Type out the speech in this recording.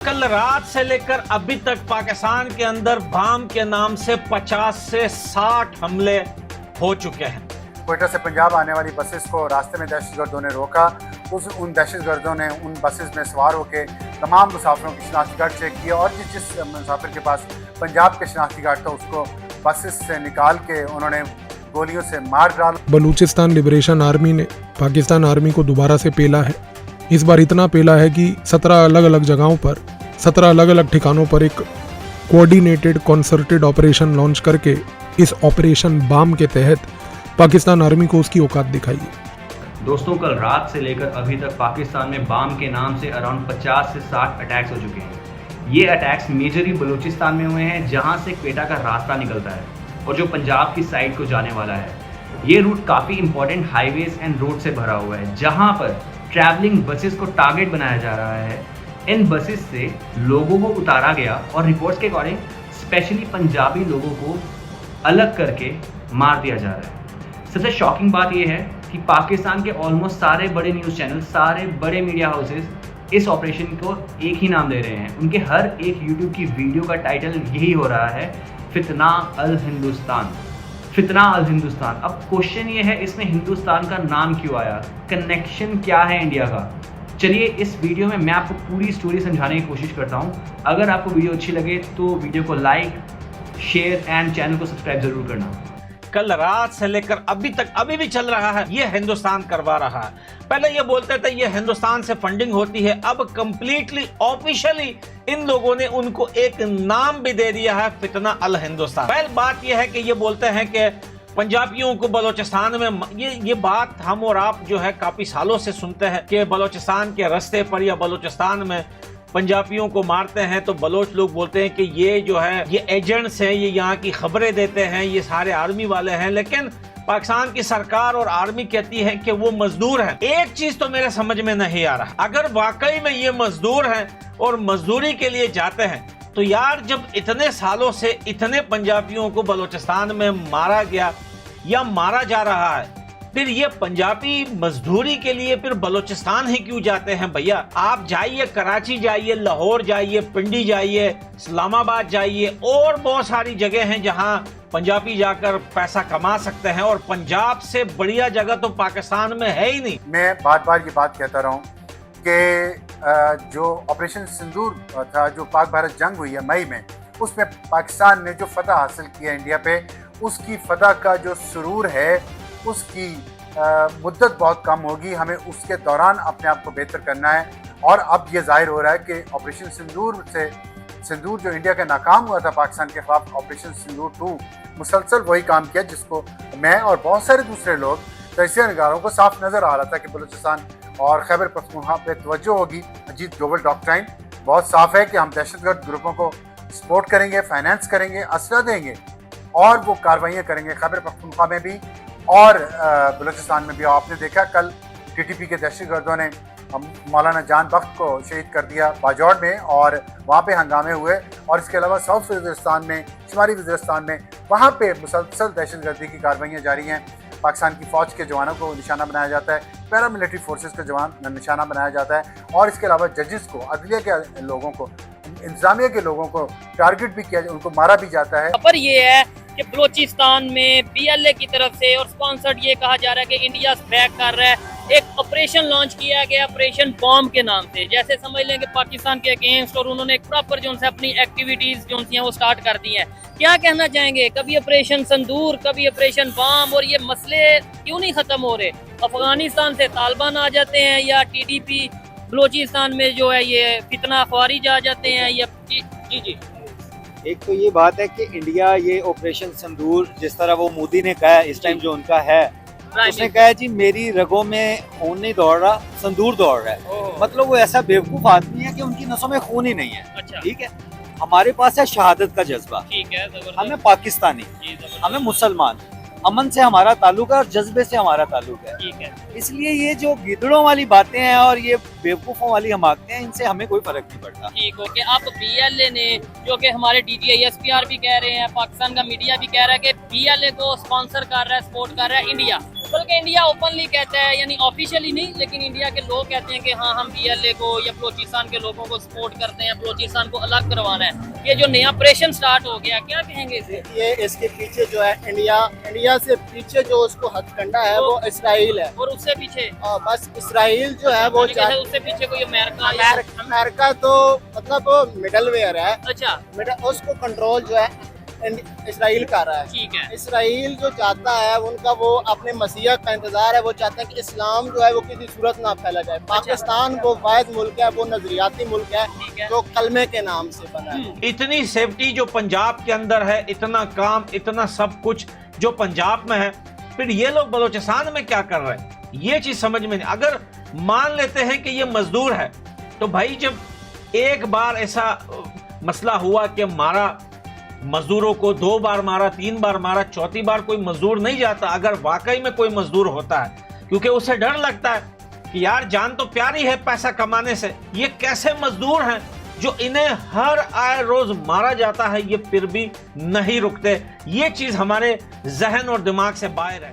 कल रात से लेकर अभी तक पाकिस्तान के अंदर बम के नाम से 50 से 60 हमले हो चुके हैं। क्वेटा से पंजाब आने वाली बसेस को रास्ते में दहशतगर्दों ने रोका। उन दहशतगर्दों ने उन बसेस में सवार होकर तमाम मुसाफिरों की शनाख्ती कार्ड चेक किया और जिस मुसाफिर के पास पंजाब के शनाख्ती कार्ड था उसको बसेस से निकाल के उन्होंने गोलियों से मार डाला। बलूचिस्तान लिबरेशन आर्मी ने पाकिस्तान आर्मी को दोबारा से पेला है। इस बार इतना पेला है कि 17 अलग अलग जगहों पर 17 अलग अलग ठिकानों पर एक कोऑर्डिनेटेड कॉन्सर्टेड ऑपरेशन लॉन्च करके इस ऑपरेशन बम के तहत पाकिस्तान आर्मी को उसकी औकात दिखाई है। दोस्तों, कल रात से लेकर अभी तक पाकिस्तान में बम के नाम से अराउंड 50 से 60 अटैक्स हो चुके हैं। ये अटैक्स मेजरली बलूचिस्तान में हुए हैं, जहां से क्वेटा का रास्ता निकलता है और जो पंजाब की साइड को जाने वाला है। ये रूट काफ़ी इंपॉर्टेंट हाईवेज एंड रोड से भरा हुआ है, जहां पर ट्रैवलिंग बसेस को टारगेट बनाया जा रहा है। इन बसेस से लोगों को उतारा गया और रिपोर्ट्स के अकॉर्डिंग स्पेशली पंजाबी लोगों को अलग करके मार दिया जा रहा है। सबसे शॉकिंग बात यह है कि पाकिस्तान के ऑलमोस्ट सारे बड़े न्यूज़ चैनल, सारे बड़े मीडिया हाउसेस इस ऑपरेशन को एक ही नाम दे रहे हैं। उनके हर एक यूट्यूब की वीडियो का टाइटल यही हो रहा है, फितना अल हिंदुस्तान, फितना अल हिंदुस्तान। अब क्वेश्चन ये है, इसमें हिंदुस्तान का नाम क्यों आया, कनेक्शन क्या है इंडिया का? चलिए इस वीडियो में मैं आपको पूरी स्टोरी समझाने की कोशिश करता हूँ। अगर आपको वीडियो अच्छी लगे तो वीडियो को लाइक, शेयर एंड चैनल को सब्सक्राइब जरूर करना। कल रात से लेकर अभी भी चल रहा है, ये हिंदुस्तान करवा रहा है। पहले ये बोलते थे ये हिंदुस्तान से फंडिंग होती है, अब कंप्लीटली ऑफिशियली इन लोगों ने उनको एक नाम भी दे दिया है, फितना अल हिंदुस्तान। पहली बात ये है कि ये बोलते हैं कि पंजाबियों को बलोचिस्तान में, ये बात हम और आप जो है काफी सालों से सुनते हैं कि बलोचिस्तान के रास्ते पर या बलोचिस्तान में पंजाबियों को मारते हैं, तो बलोच लोग बोलते हैं कि ये जो है ये एजेंट्स हैं, ये यहाँ की खबरें देते हैं, ये सारे आर्मी वाले हैं। लेकिन पाकिस्तान की सरकार और आर्मी कहती है कि वो मजदूर हैं। एक चीज तो मेरे समझ में नहीं आ रहा, अगर वाकई में ये मजदूर हैं और मजदूरी के लिए जाते हैं तो यार जब इतने सालों से इतने पंजाबियों को बलोचिस्तान में मारा गया या मारा जा रहा है, फिर ये पंजाबी मजदूरी के लिए फिर बलोचिस्तान ही क्यों जाते हैं? भैया आप जाइए, कराची जाइए, लाहौर जाइए, पिंडी जाइए, इस्लामाबाद जाइए, और बहुत सारी जगह हैं जहां पंजाबी जाकर पैसा कमा सकते हैं, और पंजाब से बढ़िया जगह तो पाकिस्तान में है ही नहीं। मैं बार बार ये बात कहता रहा हूँ कि जो ऑपरेशन सिंदूर था, जो पाक भारत जंग हुई है मई में, उसमें पाकिस्तान ने जो फतह हासिल किया इंडिया पे, उसकी फतह का जो सुरूर है उसकी मुद्दत बहुत कम होगी। हमें उसके दौरान अपने आप को बेहतर करना है। और अब ये जाहिर हो रहा है कि ऑपरेशन सिंदूर जो इंडिया का नाकाम हुआ था पाकिस्तान के खिलाफ, ऑपरेशन सिंदूर 2 मुसलसल वही काम किया जिसको मैं और बहुत सारे दूसरे लोग तजिया निगारों को साफ नज़र आ रहा था कि बलूचिस्तान और खैबर पख्तूनख्वा पे तवज्जो होगी। अजीत ग्लोबल डॉक्ट्राइन बहुत साफ है कि हम दहशतगर्द ग्रुपों को सपोर्ट करेंगे, फाइनेंस करेंगे, असला देंगे और वो कार्रवाइयाँ करेंगे खैबर पख्तूनख्वा में भी और बलूचिस्तान में भी। आपने देखा कल टीटीपी के दहशतगर्दों ने मौलाना जान बख्त को शहीद कर दिया बाजौड़ में, और वहाँ पे हंगामे हुए। और इसके अलावा साउथ वज़ीरिस्तान में, शुमाली वज़ीरिस्तान में, वहाँ पे मुसलसल दहशतगर्दी की कार्रवाइयाँ जारी हैं। पाकिस्तान की फ़ौज के जवानों को निशाना बनाया जाता है, पैरामिलिट्री फोर्सेस के जवान निशाना बनाया जाता है, और इसके अलावा जजेस को, अदलिया के लोगों को, इंतजामिया के लोगों को टारगेट भी किया, उनको मारा भी जाता है। खबर ये है कि बलूचिस्तान में PLA की तरफ से और स्पॉन्सर्ड ये कहा जा रहा है कि इंडिया बैक कर रहा है, एक ऑपरेशन लॉन्च किया गया, ऑपरेशन बॉम्ब के नाम से। जैसे समझ लें कि पाकिस्तान के अगेंस्ट, और उन्होंने एक प्रॉपर जो अपनी एक्टिविटीज जो हैं वो स्टार्ट कर दी हैं। क्या कहना चाहेंगे, कभी ऑपरेशन संदूर, कभी ऑपरेशन बॉम्ब, और ये मसले क्यों नहीं खत्म हो रहे? अफगानिस्तान से तालिबान आ जाते हैं या TTP बलूचिस्तान में जो है ये फितना ख्वारिज आ जाते हैं या जी। एक तो ये बात है कि इंडिया ये ऑपरेशन संदूर, जिस तरह वो मोदी ने कहा इस टाइम जो उनका है, उसने कहा है जी मेरी रगों में खून नहीं दौड़ रहा, संदूर दौड़ रहा है। मतलब वो ऐसा बेवकूफ आदमी है कि उनकी नसों में खून ही नहीं है। अच्छा। ठीक है, हमारे पास है शहादत का जज्बा, ठीक है, हमें पाकिस्तानी, हमें मुसलमान, अमन से हमारा ताल्लुक है और जज्बे से हमारा ताल्लुक है। ठीक है, इसलिए ये जो गिदड़ों वाली बातें हैं और ये बेवकूफ़ों वाली हमाकतें हैं, इनसे हमें कोई फर्क नहीं पड़ता। ठीक हो कि आप PLA ने, जो कि हमारे DGI SPR भी कह रहे हैं, पाकिस्तान का मीडिया भी कह रहा है कि बीएलए को स्पॉन्सर कर रहा है, सपोर्ट कर रहा है इंडिया, बल्कि इंडिया ओपनली कहता है, यानी ऑफिशियली नहीं, लेकिन इंडिया के लोग कहते हैं कि हाँ हम बीएलए को या बलोचिस्तान के लोगों को सपोर्ट करते हैं, बलोचिस्तान को अलग करवाना है। ये जो नया ऑपरेशन स्टार्ट हो गया, क्या कहेंगे इसे? ये इसके पीछे जो है इंडिया से पीछे जो उसको हथकंडा है वो इसराइल है, और उससे पीछे और बस इसराइल जो है वो जैसे उससे पीछे कोई अमेरिका अमेरिका तो मतलब मिडलवेयर है, अच्छा उसको कंट्रोल जो है इसराइल कर रहा है। ठीक है, इसराइल जो चाहता है उनका वो अपने मसीहत का इंतजार है, वो चाहते हैं कि इस्लाम जो है वो किसी सूरत ना फैला जाए। पाकिस्तान वो वाहिद मुल्क है, वो नजरियाती मुल्क है जो कलमे के नाम से बना है। इतनी सेफ्टी जो पंजाब के अंदर है, इतना काम, इतना सब कुछ जो पंजाब में है, फिर ये लोग बलोचिस्तान में क्या कर रहे हैं, ये चीज समझ में नहीं। अगर मान लेते हैं कि ये मजदूर है, तो भाई जब एक बार ऐसा मसला हुआ कि मारा मजदूरों को, 2 बार मारा, 3 बार मारा, चौथी बार कोई मजदूर नहीं जाता। अगर वाकई में कोई मजदूर होता है, क्योंकि उसे डर लगता है कि यार जान तो प्यारी है पैसा कमाने से, ये कैसे मजदूर हैं जो इन्हें हर आए रोज मारा जाता है, ये फिर भी नहीं रुकते। ये चीज हमारे जहन और दिमाग से बाहर है।